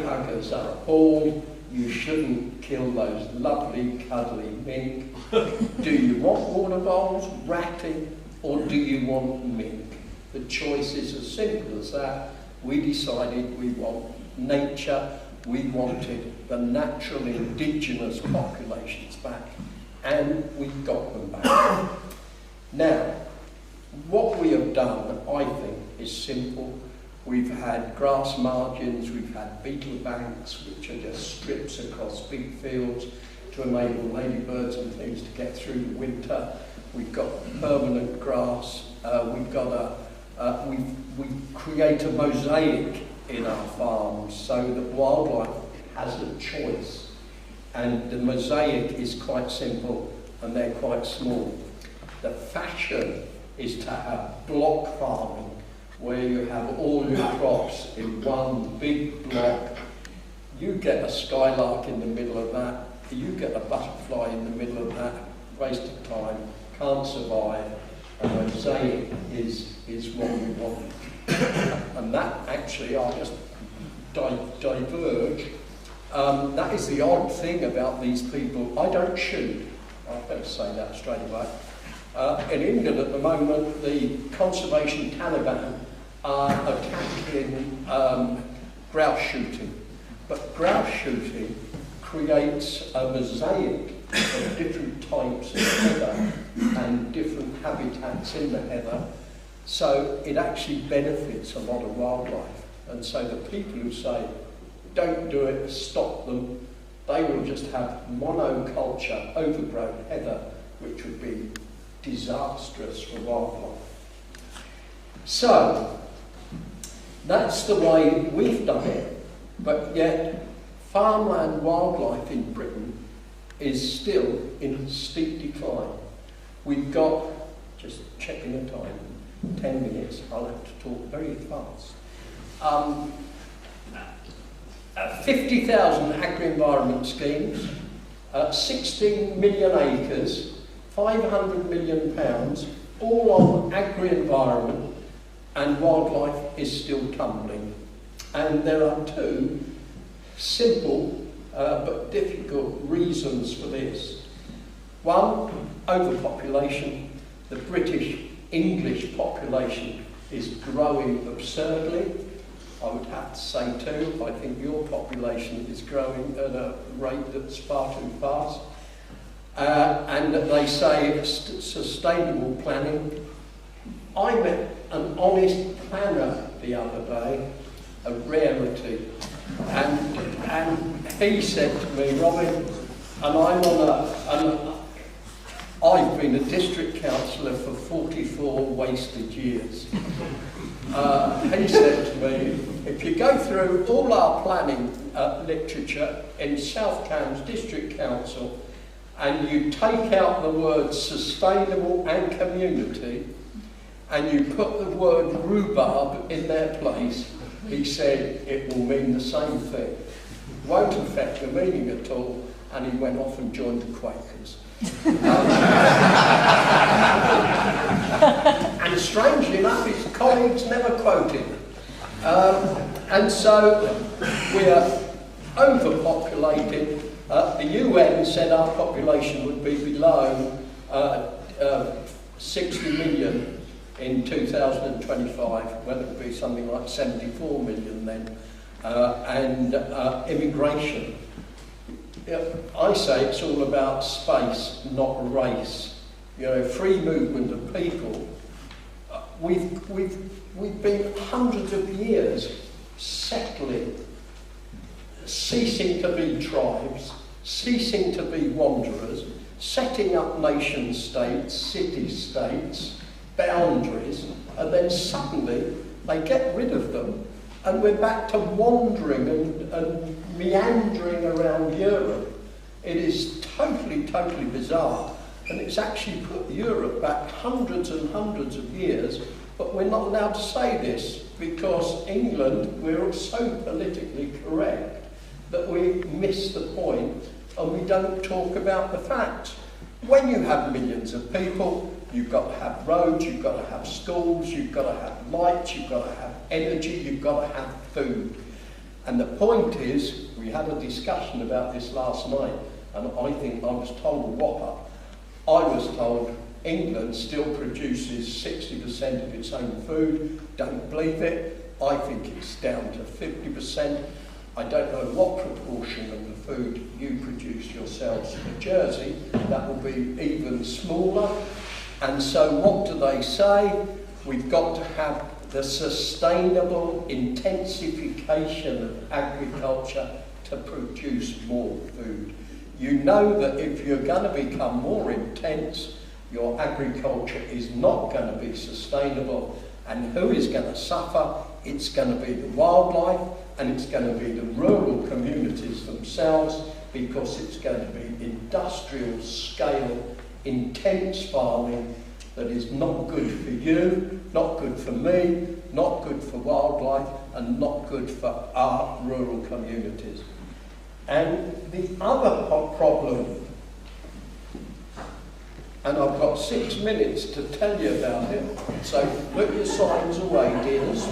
huggers are appalled. You shouldn't kill those lovely, cuddly mink. Do you want water voles, ratting, or do you want mink? The choice is as simple as that. We decided we want nature. We wanted the natural indigenous populations back, and we got them back. Now, what we have done, I think, is simple. We've had grass margins, we've had beetle banks, which are just strips across big fields to enable ladybirds and things to get through the winter. We've got permanent grass. We create a mosaic in our farms so that wildlife has a choice. And the mosaic is quite simple and they're quite small. The fashion is to have block farming, where you have all your crops in one big block. You get a skylark in the middle of that, you get a butterfly in the middle of that, waste of time, can't survive. A mosaic is what we want. And that actually, I'll just diverge. That is the odd thing about these people. I don't shoot. I better say that straight away. In England at the moment, the conservation Taliban are attacking grouse shooting. But grouse shooting creates a mosaic of different types of heather and different habitats in the heather. So it actually benefits a lot of wildlife. And so the people who say, don't do it, stop them, they will just have monoculture, overgrown heather, which would be disastrous for wildlife. So, that's the way we've done it, but yet farmland wildlife in Britain is still in steep decline. We've got, just checking the time, 10 minutes, I'll have to talk very fast. 50,000 agri-environment schemes, 16 million acres, £500 million, all on agri-environment, and wildlife is still tumbling. And there are two simple but difficult reasons for this. One, overpopulation. The British English population is growing absurdly. I would have to say too, I think your population is growing at a rate that's far too fast. And they say sustainable planning. I met an honest planner the other day, a rarity, and he said to me, Robin, and I've been a district councillor for 44 wasted years. He said to me, if you go through all our planning literature in South Cambs District Council and you take out the words sustainable and community and you put the word rhubarb in their place, he said it will mean the same thing. Won't affect the meaning at all, and he went off and joined the Quakers. And strangely enough, his colleagues never quoted him. And so we're overpopulated. The UN said our population would be below 60 million in 2025, whether it be something like 74 million then, and immigration. I say it's all about space, not race. You know, free movement of people. We've been hundreds of years settling, ceasing to be tribes, ceasing to be wanderers, setting up nation states, city-states, boundaries, and then suddenly they get rid of them and we're back to wandering and meandering around Europe. It is totally, totally bizarre, and it's actually put Europe back hundreds and hundreds of years, but we're not allowed to say this because England, we're so politically correct that we miss the point and we don't talk about the facts. When you have millions of people, you've got to have roads, you've got to have schools, you've got to have lights, you've got to have energy, you've got to have food. And the point is, we had a discussion about this last night, and I think I was told a whopper. I was told England still produces 60% of its own food. Don't believe it. I think it's down to 50%. I don't know what proportion of the food you produce yourselves for Jersey. That will be even smaller. And so what do they say? We've got to have the sustainable intensification of agriculture to produce more food. You know that if you're going to become more intense, your agriculture is not going to be sustainable. And who is going to suffer? It's going to be the wildlife, and it's going to be the rural communities themselves, because it's going to be industrial scale, intense farming that is not good for you, not good for me, not good for wildlife, and not good for our rural communities. And the other problem, and I've got 6 minutes to tell you about it, so put your signs away, dears.